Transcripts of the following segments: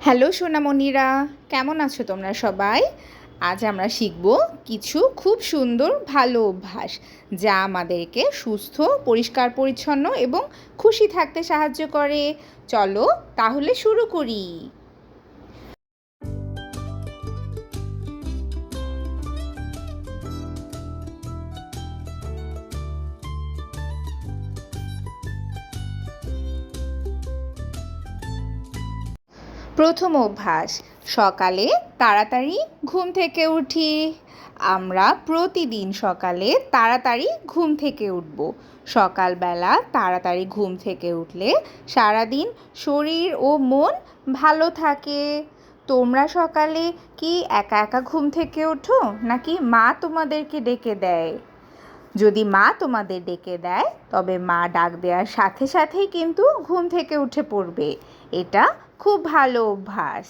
Hello সোনামণিরা, কেমন আছো তোমরা সবাই? আজ আমরা শিখব কিছু খুব সুন্দর ভালো অভ্যাস যা আমাদেরকে সুস্থ, পরিষ্কার পরিচ্ছন্ন এবং খুশি থাকতে সাহায্য করে। চলো তাহলে শুরু করি। প্রথম অভ্যাস, সকালে তাড়াতাড়ি ঘুম থেকে উঠি। আমরা প্রতিদিন সকালে তাড়াতাড়ি ঘুম থেকে উঠব। সকালবেলা তাড়াতাড়ি ঘুম থেকে উঠলে সারাদিন শরীর ও মন ভালো থাকে। তোমরা সকালে কি একা একা ঘুম থেকে ওঠো, নাকি মা তোমাদেরকে ডেকে দেয়? যদি মা তোমাদের ডেকে দেয় তবে মা ডাক দেওয়ার সাথে সাথেই কিন্তু ঘুম থেকে উঠে পড়বে। এটা খুব ভালো অভ্যাস।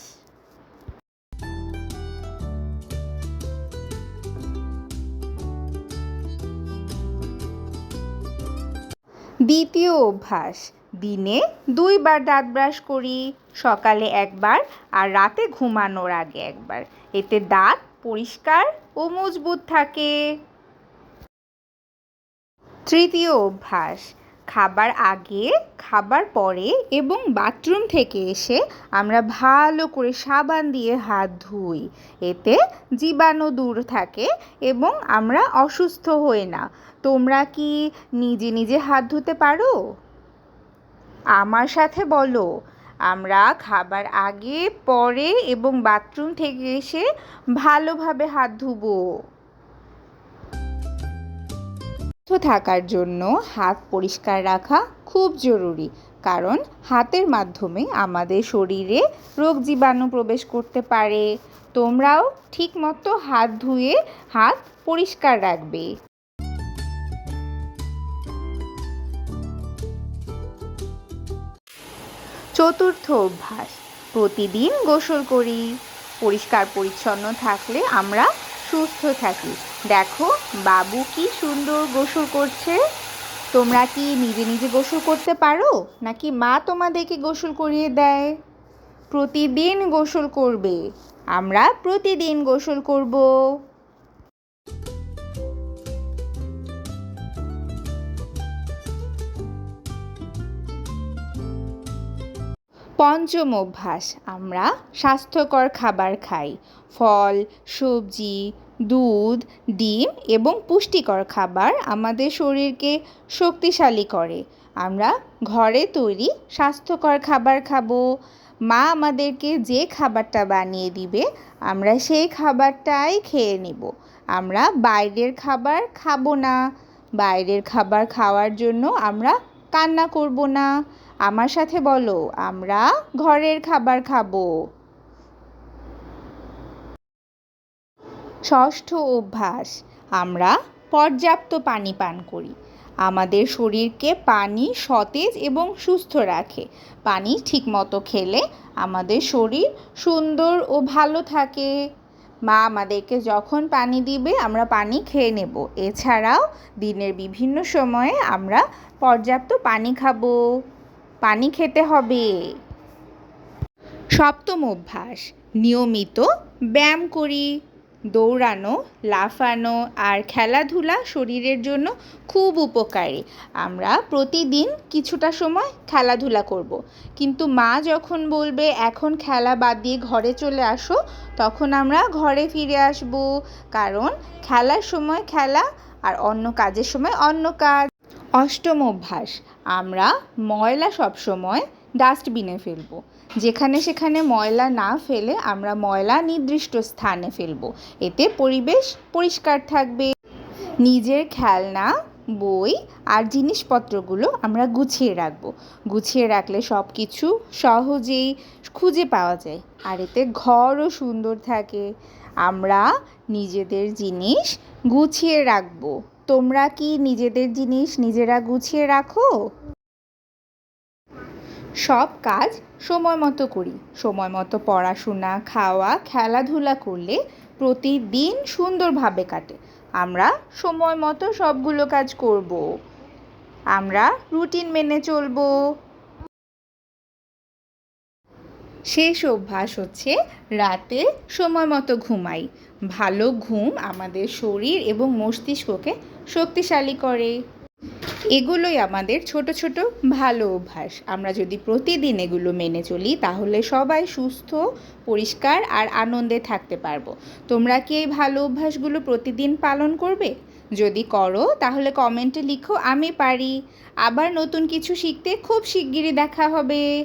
দ্বিতীয় অভ্যাস, দিনে 2বার দাঁত ব্রাশ করি। সকালে একবার আর রাতে ঘুমানোর আগে একবার। এতে দাঁত পরিষ্কার ও মজবুত থাকে। তৃতীয় অভ্যাস, খাবার আগে, খাবার পরে এবং বাথরুম থেকে এসে আমরা ভালো করে সাবান দিয়ে হাত ধুই। এতে জীবাণু দূর থাকে এবং আমরা অসুস্থ হই না। তোমরা কি নিজে নিজে হাত ধুতে পারো? আমার সাথে বলো, আমরা খাবার আগে, পরে এবং বাথরুম থেকে এসে ভালোভাবে হাত ধুবো। থাকার জন্য হাত পরিষ্কার রাখা খুব জরুরি, কারণ হাতের মাধ্যমে আমাদের শরীরে রোগ জীবাণু প্রবেশ করতে পারে। তোমরাও ঠিকমতো হাত ধুয়ে হাত পরিষ্কার রাখবে। চতুর্থ অভ্যাস, প্রতিদিন গোসল করি। পরিষ্কার পরিচ্ছন্ন থাকলে আমরা সুস্থ থাকি। দেখো বাবু কি সুন্দর গোসল করছে। তোমরা কি নিজে নিজে গোসল করতে পারো, নাকি মা তোমাদেরকে গোসল করিয়ে দেয়? প্রতিদিন গোসল করবে। আমরা প্রতিদিন গোসল করব। পঞ্চম অভ্যাস, আমরা স্বাস্থ্যকর খাবার খাই। ফল, সবজি, দুধ, ডিম এবং পুষ্টিকর খাবার আমাদের শরীরকে শক্তিশালী করে। আমরা ঘরে তৈরি স্বাস্থ্যকর খাবার খাবো। মা আমাদেরকে যে খাবারটা বানিয়ে দিবে আমরা সেই খাবারটাই খেয়ে নেব। আমরা বাইরের খাবার খাবো না। বাইরের খাবার খাওয়ার জন্য আমরা কান্না করব না। আমার সাথে বলো, আমরা ঘরের খাবার খাবো। ষষ্ঠ অভ্যাস, আমরা পর্যাপ্ত পানি পান করি। আমাদের শরীরকে পানি সতেজ এবং সুস্থ রাখে। পানি ঠিকমতো খেলে আমাদের শরীর সুন্দর ও ভালো থাকে। মা আমাদেরকে যখন পানি দিবে আমরা পানি খেয়ে নেব। এছাড়াও দিনের বিভিন্ন সময়ে আমরা পর্যাপ্ত পানি খাবো। পানি খেতে হবে। সপ্তম অভ্যাস, নিয়মিত ব্যায়াম করি। দৌড়ানো, লাফানো আর খেলাধুলা শরীরের জন্য খুব উপকারী। আমরা প্রতিদিন কিছুটা সময় খেলাধুলা করব। কিন্তু মা যখন বলবে এখন খেলা বাদ দিয়ে ঘরে চলে আসো, তখন আমরা ঘরে ফিরে আসব। কারণ খেলার সময় খেলা আর অন্য কাজের সময় অন্য কাজ। অষ্টম অভ্যাস, আমরা ময়লা সবসময় ডাস্টবিনে ফেলব। যেখানে সেখানে ময়লা না ফেলে আমরা ময়লা নির্দিষ্ট স্থানে ফেলব। এতে পরিবেশ পরিষ্কার থাকবে। নিজের খেলনা, বই আর জিনিসপত্রগুলো আমরা গুছিয়ে রাখব। গুছিয়ে রাখলে সব কিছু সহজেই খুঁজে পাওয়া যায়, আর এতে ঘরও সুন্দর থাকে। আমরা নিজেদের জিনিস গুছিয়ে রাখব। তোমরা কি নিজেদের জিনিস নিজেরা গুছিয়ে রাখো? সব কাজ সময় মতো করি। সময় মতো পড়াশোনা, খাওয়া, খেলাধুলা করলে প্রতিদিন সুন্দরভাবে কাটে। আমরা সময় মতো সবগুলো কাজ করব। আমরা রুটিন মেনে চলবো। শেষ অভ্যাস হচ্ছে রাতে সময় মতো ঘুমাই। ভালো ঘুম আমাদের শরীর এবং মস্তিষ্ককে শক্তিশালী করে। এগুলোই আমাদের ছোট ছোট ভালো অভ্যাস। আমরা যদি প্রতিদিন এগুলো মেনে চলি তাহলে সবাই সুস্থ, পরিষ্কার আর আনন্দে থাকতে পারবো। তোমরা কি এই ভালো অভ্যাসগুলো প্রতিদিন পালন করবে? যদি করো তাহলে কমেন্টে লিখো আমি পারি। আবার নতুন কিছু শিখতে খুব শিগগিরই দেখা হবে।